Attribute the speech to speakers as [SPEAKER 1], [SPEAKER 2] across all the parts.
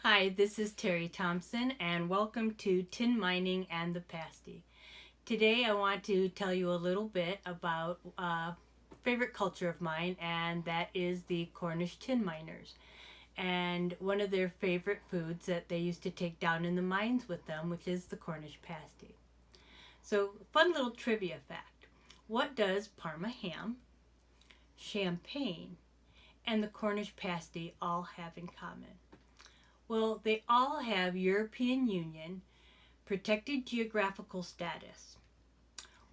[SPEAKER 1] Hi, this is Terry Thompson, and welcome to Tin Mining and the Pasty. Today I want to tell you a little bit about a favorite culture of mine, and that is the Cornish tin miners. And one of their favorite foods that they used to take down in the mines with them, which is the Cornish pasty. So, fun little trivia fact. What does Parma ham, champagne, and the Cornish pasty all have in common? Well, they all have European Union protected geographical status.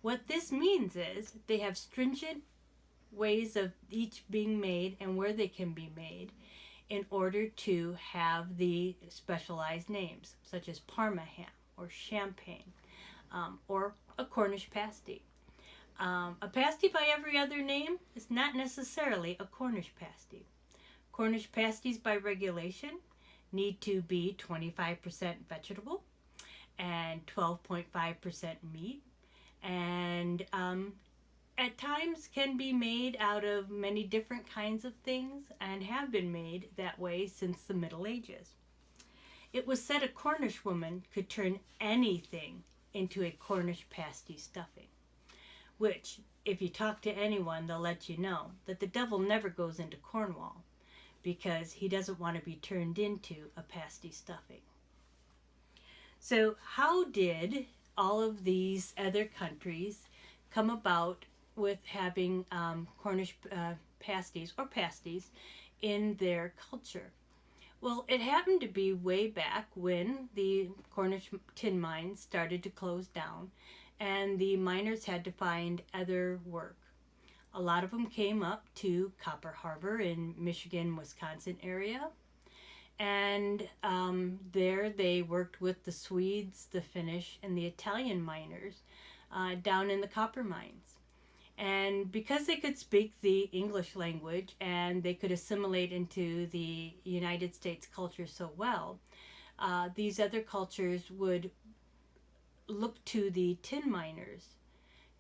[SPEAKER 1] What this means is they have stringent ways of each being made and where they can be made in order to have the specialized names, such as Parma ham or champagne or a Cornish pasty. A pasty by every other name is not necessarily a Cornish pasty. Cornish pasties by regulation need to be 25% vegetable and 12.5% meat, and at times can be made out of many different kinds of things and have been made that way since the Middle Ages. It was said a Cornish woman could turn anything into a Cornish pasty stuffing, which, if you talk to anyone, they'll let you know that the devil never goes into Cornwall, because he doesn't want to be turned into a pasty stuffing. So how did all of these other countries come about with having Cornish pasties or pasties in their culture? Well, it happened to be way back when the Cornish tin mines started to close down and the miners had to find other work. A lot of them came up to Copper Harbor in Michigan, Wisconsin area. And there they worked with the Swedes, the Finnish, and the Italian miners down in the copper mines. And because they could speak the English language and they could assimilate into the United States culture so well, these other cultures would look to the tin miners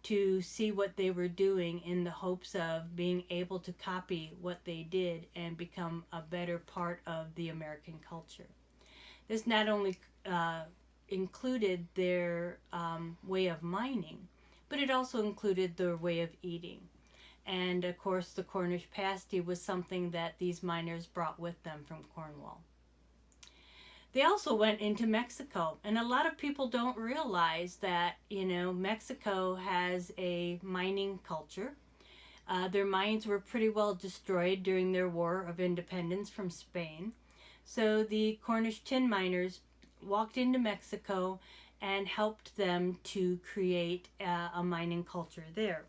[SPEAKER 1] to see what they were doing in the hopes of being able to copy what they did and become a better part of the American culture. This not only included their way of mining, but it also included their way of eating. And of course, the Cornish pasty was something that these miners brought with them from Cornwall. They also went into Mexico, and a lot of people don't realize that, Mexico has a mining culture. Their mines were pretty well destroyed during their War of Independence from Spain. So the Cornish tin miners walked into Mexico and helped them to create a mining culture there.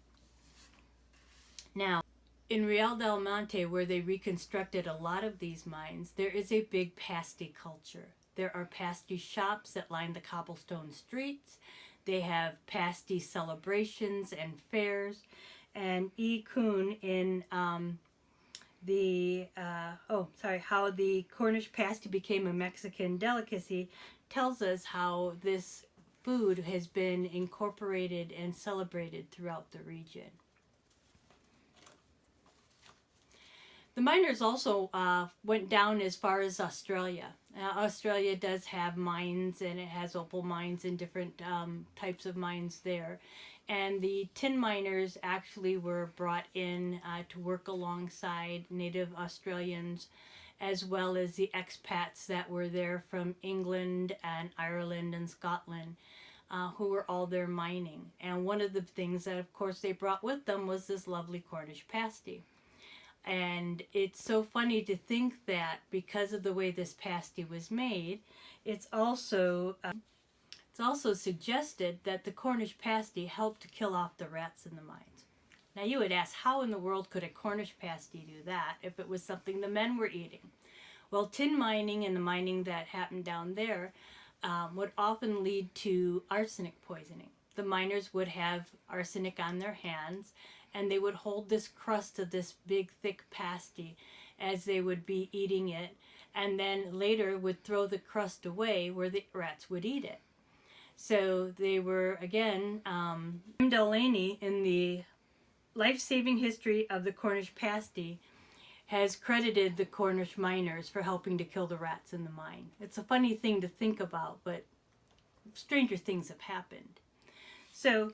[SPEAKER 1] Now, in Real del Monte, where they reconstructed a lot of these mines, there is a big pasty culture. There are pasty shops that line the cobblestone streets. They have pasty celebrations and fairs. And E. Kuhn in how the Cornish pasty became a Mexican delicacy tells us how this food has been incorporated and celebrated throughout the region. The miners also went down as far as Australia. Australia does have mines, and it has opal mines and different types of mines there. And the tin miners actually were brought in to work alongside Native Australians, as well as the expats that were there from England and Ireland and Scotland, who were all there mining. And one of the things that, of course, they brought with them was this lovely Cornish pasty. And it's so funny to think that because of the way this pasty was made, it's also suggested that the Cornish pasty helped to kill off the rats in the mines. Now you would ask, how in the world could a Cornish pasty do that if it was something the men were eating? Well, tin mining and the mining that happened down there would often lead to arsenic poisoning. The miners would have arsenic on their hands, and they would hold this crust of this big, thick pasty as they would be eating it, and then later would throw the crust away where the rats would eat it. So they were, again, Jim Delaney in the Life-Saving History of the Cornish Pasty has credited the Cornish miners for helping to kill the rats in the mine. It's a funny thing to think about, but stranger things have happened. So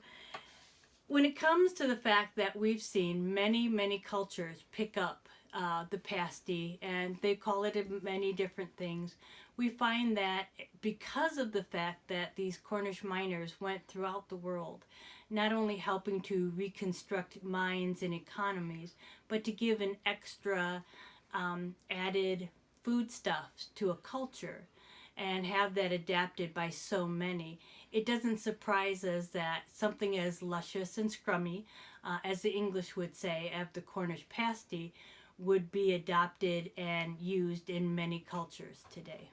[SPEAKER 1] when it comes to the fact that we've seen many cultures pick up the pasty, and they call it many different things, we find that because of the fact that these Cornish miners went throughout the world, not only helping to reconstruct mines and economies, but to give an extra added foodstuffs to a culture and have that adapted by so many, it doesn't surprise us that something as luscious and scrummy, as the English would say, of the Cornish pasty, would be adopted and used in many cultures today.